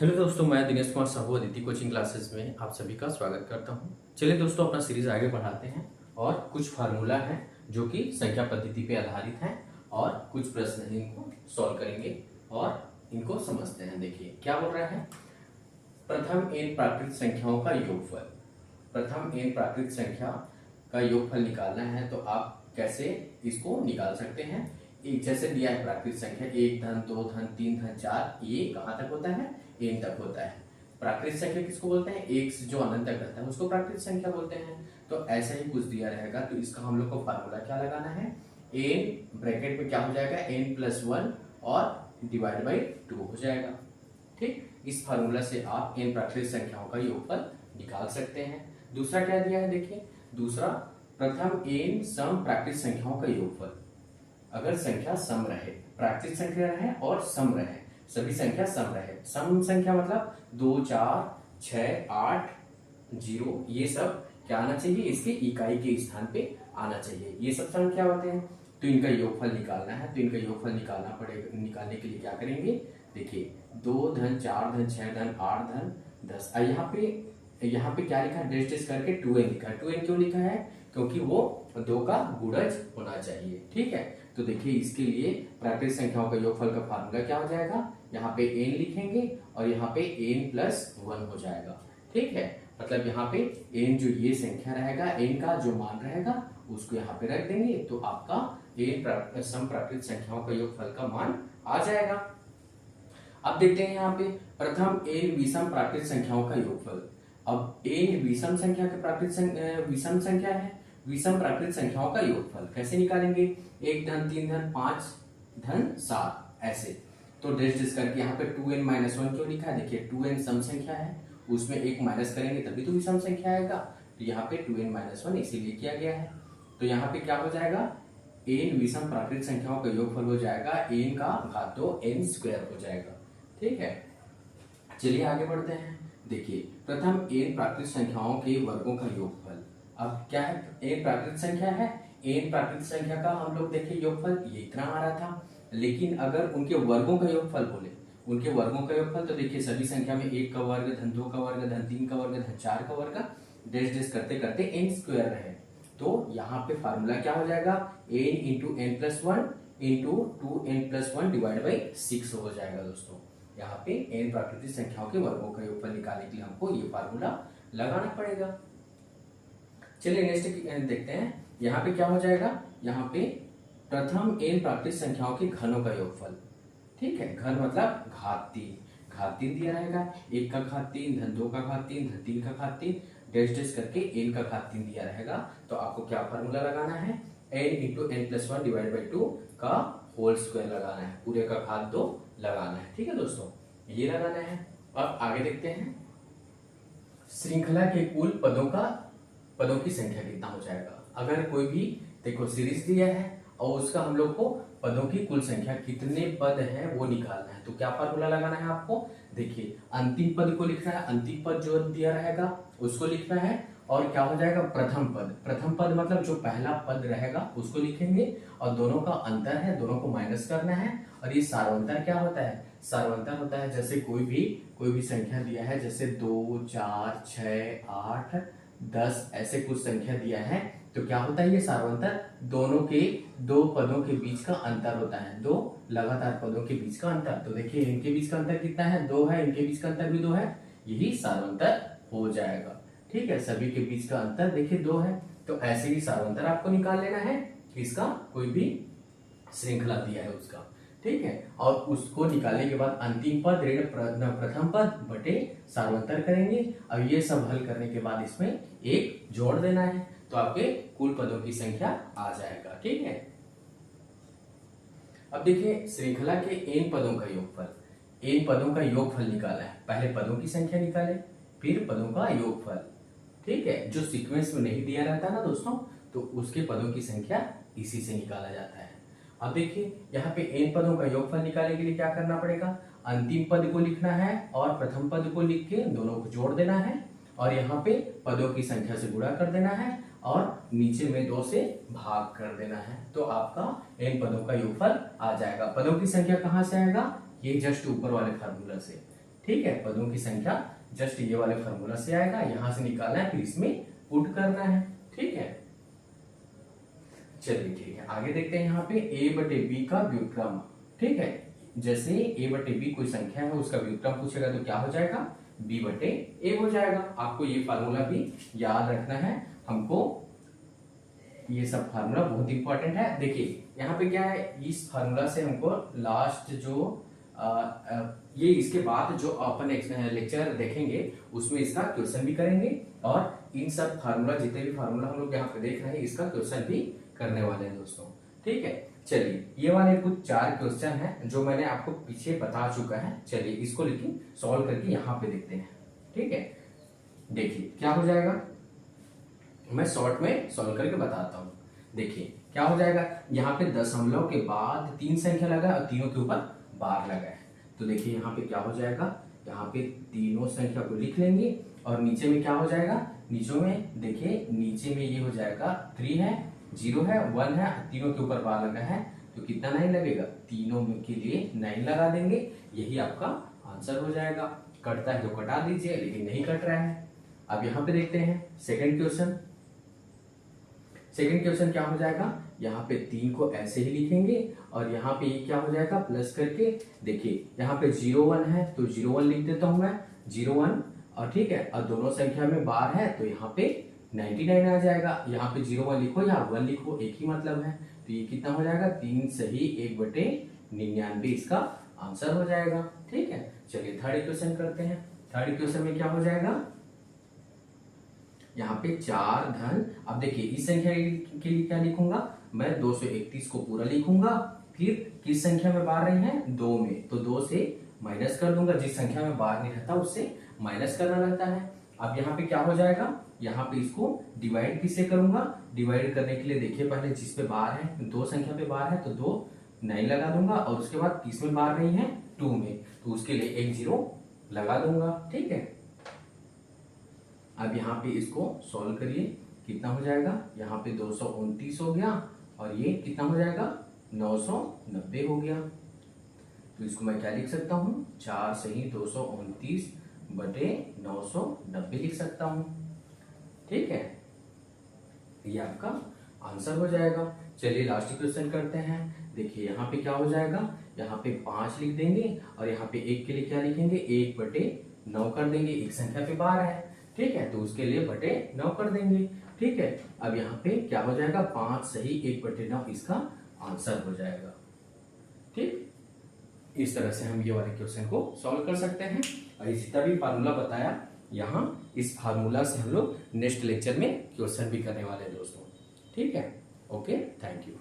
Hello दोस्तों, मैं Dinesh Kumar Sahu Aditi coaching classes में आप सभी का स्वागत करता हूं। चलिए दोस्तों, अपना सीरीज आगे बढ़ाते हैं और कुछ फार्मूला हैं जो कि संख्या पद्धति पे आधारित हैं और कुछ प्रश्न इनको सॉल्व करेंगे और इनको समझते हैं। देखिए क्या बोल रहा है। प्रथम n प्राकृत संख्याओं का योगफल। प्रथम n प्राकृत संख्या का योगफल निकालना है तो आप कैसे इसको निकाल सकते हैं। एक जैसे दिया है प्राकृत संख्या 1 धन 2 धन 3 धन 4, ये कहाँ तक होता है, n तक होता है। प्राकृत संख्या किसको बोलते हैं, एक से जो अनंत तक रहता है उसको प्राकृत संख्या बोलते हैं। तो ऐसा ही कुछ दिया रहेगा तो इसका हम लोग को फार्मूला क्या लगाना है, n ब्रैकेट में क्या हो जाएगा n+1 और डिवाइड बाई 2 हो जाएगा। ठीक, इस फार्मूला से आप n प्राकृत संख्याओं का योगफल निकाल सकते हैं। दूसरा क्या दिया है, देखिए दूसरा, प्रथम n सम प्राकृत संख्याओं का योगफल। अगर संख्या सम रहे, प्राकृत संख्या रहे और सम रहे, सभी संख्या सम रहे। सम संख्या मतलब 2 4 6 8 0, ये सब क्या आना चाहिए, इसके इकाई के स्थान पे आना चाहिए। ये सब संख्या होते हैं तो इनका योगफल निकालना है। तो इनका योगफल निकालना पड़ेगा। निकालने के लिए क्या करेंगे, देखिए 2 धन 4 धन 6 धन 8 धन 10। यहाँ पे क्या लिखा है, डेश करके 2n लिखा है। 2n क्यों लिखा है, क्योंकि वो 2 का गुणज होना चाहिए। ठीक है, तो देखिए इसके लिए प्राकृत संख्याओं का योगफल का फार्मूला क्या हो जाएगा, यहाँ पे n लिखेंगे और यहाँ पे n+1 हो जाएगा। ठीक है, मतलब यहाँ पे n जो ये संख्या रहेगा, n का जो मान रहेगा उसको यहाँ पे रख देंगे तो आपका n सम प्राकृत संख्याओं का योगफल का मान आ जाएगा। अब देखते हैं यहाँ पे प्रथम n विषम प्राकृत संख्याओं का योगफल। अब n विषम संख्या के विषम संख्या है, विषम प्राकृत संख्याओं का योगफल कैसे निकालेंगे, 1 धन 3 धन 5 धन 7 ऐसे। तो डेश करके यहाँ पे 2n-1 क्यों लिखा है, देखिए 2n सम संख्या है, उसमें एक माइनस करेंगे तभी तो विषम संख्या आएगा। तो यहाँ पे 2n-1 इसीलिए किया गया है। तो यहाँ पे क्या हो जाएगा, n विषम प्राकृत संख्याओं का योगफल हो जाएगा n का घात 2 n² हो जाएगा। ठीक है, चलिए आगे बढ़ते हैं। देखिए प्रथम n प्राकृत संख्याओं के वर्गों का योगफल। अब क्या है, n प्राकृत संख्या है, n प्राकृत संख्या का हम लोग देखें योगफल ये इतना आ रहा था। लेकिन अगर उनके वर्गों का योगफल बोले, उनके वर्गों का योगफल तो देखिए सभी संख्या में 1 का वर्ग धन 2 का वर्ग धन 3 का वर्ग धन 4 का वर्ग डेश करते करते n² रहे। तो यहाँ पे फार्मूला क्या हो जाएगा, n into n+1 into 2n+1 divide by 6 हो जाएगा। दोस्तों यहाँ पे n प्राकृतिक संख्याओं के वर्गों का योगफल निकालने के लिए हमको ये फार्मूला लगाना पड़ेगा। चलिए नेक्स्ट देखते हैं। यहाँ पे क्या हो जाएगा, यहाँ पे प्रथम n प्राकृतिक संख्याओं के घनों का योगफल। ठीक है, घन मतलब घात 3, घात 3 दिया रहेगा, 1 का घात 3 धन 2 का घात 3 धन 3 का घात 3 डेश करके n का घात 3 दिया रहेगा। तो आपको क्या फार्मूला लगाना है, n into n+1 divide by 2 का होल स्क्वायर लगाना है, पूरे का घात 2 लगाना है। ठीक है दोस्तों, ये लगाना है। अब आगे देखते हैं, श्रृंखला के कुल पदों की संख्या कितना हो जाएगा। अगर कोई भी देखो सीरीज दिया है और उसका हम लोग को पदों की कुल संख्या कितने पद है वो निकालना है, तो क्या फार्मूला लगाना है आपको, देखिए अंतिम पद को लिखना है, अंतिम पद जो दिया रहेगा उसको लिखना है। और क्या हो जाएगा, प्रथम पद। प्रथम पद मतलब जो पहला पद रहेगा उसको लिखेंगे और दोनों का अंतर है, दोनों को माइनस करना है। और ये सार्वंतर क्या होता है, सार्वंतर होता है जैसे कोई भी संख्या दिया है, जैसे 2 4 6 8 10 ऐसे कुछ संख्या दिया है तो क्या होता है, ये सार्वंतर दोनों के दो पदों के बीच का अंतर होता है, दो लगातार पदों के बीच का अंतर। तो देखिए इनके बीच का अंतर कितना है, 2 है, इनके बीच का अंतर भी 2 है, यही सार्वंतर हो जाएगा। ठीक है, सभी के बीच का अंतर देखिए 2 है। तो ऐसे ही सार्वंतर आपको निकाल लेना है, इसका कोई भी श्रृंखला दिया है उसका। ठीक है, और उसको निकालने के बाद अंतिम पद ऋण प्रथम पद बटे सार्वंतर करेंगे। अब ये सब हल करने के बाद इसमें एक जोड़ देना है तो आपके कुल पदों की संख्या आ जाएगा। ठीक है, अब देखिए श्रृंखला के n पदों का योगफल। n पदों का योगफल निकाला है, पहले पदों की संख्या निकाले फिर पदों का योगफल। ठीक है, जो सीक्वेंस में नहीं दिया रहता ना दोस्तों, तो उसके पदों की संख्या इसी से निकाला जाता है। अब देखिए यहाँ पे n पदों का योगफल निकालने के लिए क्या करना पड़ेगा, अंतिम पद को लिखना है और प्रथम पद को लिख के दोनों को जोड़ देना है और यहाँ पे पदों की संख्या से गुणा कर देना है और नीचे में 2 से भाग कर देना है। तो आपका n पदों का योगफल आ जाएगा। पदों की संख्या कहाँ से आएगा, ये जस्ट ऊपर वाले फार्मूला से। ठीक है, पदों की संख्या जस्ट ये वाले फॉर्मूला से आएगा, यहां से निकालना है, फिर इसमें पुट करना है। ठीक है, चलिए ठीक है, आगे देखते हैं यहाँ पे a बटे b का व्युत्क्रम। ठीक है, जैसे a बटे b कोई संख्या है उसका व्युत्क्रम पूछेगा तो क्या हो जाएगा, b बटे a हो जाएगा। आपको ये फार्मूला भी याद रखना है, हमको ये सब फार्मूला बहुत इंपॉर्टेंट है। देखिए यहाँ पे क्या है, इस फार्मूला से हमको लास्ट जो ये इसके बाद जो अपन लेक्चर देखेंगे उसमें इसका क्वेश्चन भी करेंगे, और इन सब फार्मूला जितने भी फार्मूला हम लोग यहाँ पे देख रहे हैं इसका क्वेश्चन भी करने वाले हैं दोस्तों। ठीक है, चलिए ये वाले कुछ 4 क्वेश्चन हैं जो मैंने आपको पीछे बता चुका है। चलिए इसको लेकिन सॉल्व करके यहाँ पे देखते हैं। ठीक है, देखिए क्या हो जाएगा, मैं शॉर्ट में सॉल्व करके बताता हूँ। देखिए क्या हो जाएगा, यहाँ पे दशमलव के बाद 3 संख्या लगा और तीनों के ऊपर बार लगा है, तो देखिए यहाँ पे क्या हो जाएगा, यहाँ पे तीनों संख्या को लिख लेंगे और नीचे में क्या हो जाएगा, नीचे में देखिए नीचे में ये हो जाएगा 3 है, 0 है, 1 है, तीनों के ऊपर बार लगा है तो कितना 9 लगेगा, तीनों के लिए 9 लगा देंगे, यही आपका आंसर हो जाएगा। कटता है तो कटा दीजिए, लेकिन नहीं कट रहा है। अब यहाँ पे देखते हैं सेकंड क्वेश्चन। सेकंड क्वेश्चन क्या हो जाएगा, यहाँ पे 3 को ऐसे ही लिखेंगे और यहाँ पे ये क्या हो जाएगा प्लस करके, देखिए यहाँ पे 0 1 है तो 0 1 लिख देता हूं मैं, 0 1, और ठीक है, और दोनों संख्या में बार है तो यहाँ पे 99 आ जाएगा। यहाँ पे 0 1 लिखो या 1 लिखो, एक ही मतलब है, तो ये कितना हो जाएगा, 3 सही 1 बटे 99 इसका आंसर हो जाएगा। ठीक है, चलिए थर्ड क्वेश्चन करते हैं। थर्ड क्वेश्चन में क्या हो जाएगा, यहाँ पे 4 धन, अब देखिए इस संख्या के लिए क्या लिखूंगा मैं, 231 को पूरा लिखूंगा, फिर किस संख्या में बार रही है, 2 में, तो 2 से माइनस कर दूंगा, जिस संख्या में बार नहीं रहता उससे माइनस करना रहता है। अब यहाँ पे क्या हो जाएगा, यहाँ पे इसको डिवाइड किससे करूंगा, डिवाइड करने के लिए देखिए पहले जिस पे बार है, 2 संख्या पे बार है तो 2 9 लगा दूंगा, और उसके बाद किस में बार रही है, 2 में, तो उसके लिए एक 0 लगा दूंगा। ठीक है, अब यहाँ पे इसको सॉल्व करिए, कितना हो जाएगा, यहाँ पे 229 हो गया और ये कितना हो जाएगा 990 हो गया। तो इसको मैं क्या लिख सकता हूँ, 4 सही 229 बटे 990 लिख सकता हूँ। ठीक है, ये आपका आंसर हो जाएगा। चलिए लास्ट क्वेश्चन करते हैं। देखिए यहाँ पे क्या हो जाएगा, यहाँ पे 5 लिख देंगे और यहाँ पे 1 के लिए क्या लिखेंगे, 1 बटे 9 कर देंगे, एक संख्या पे बार है। ठीक है, तो उसके लिए बटे 9 कर देंगे। ठीक है, अब यहाँ पे क्या हो जाएगा, 5 सही 1 बटे 9 इसका आंसर हो जाएगा। ठीक, इस तरह से हम ये वाले क्वेश्चन को सॉल्व कर सकते हैं। और जितना भी फार्मूला बताया यहाँ, इस फार्मूला से हम लोग नेक्स्ट लेक्चर में क्वेश्चन भी करने वाले हैं दोस्तों। ठीक है, ओके, थैंक यू।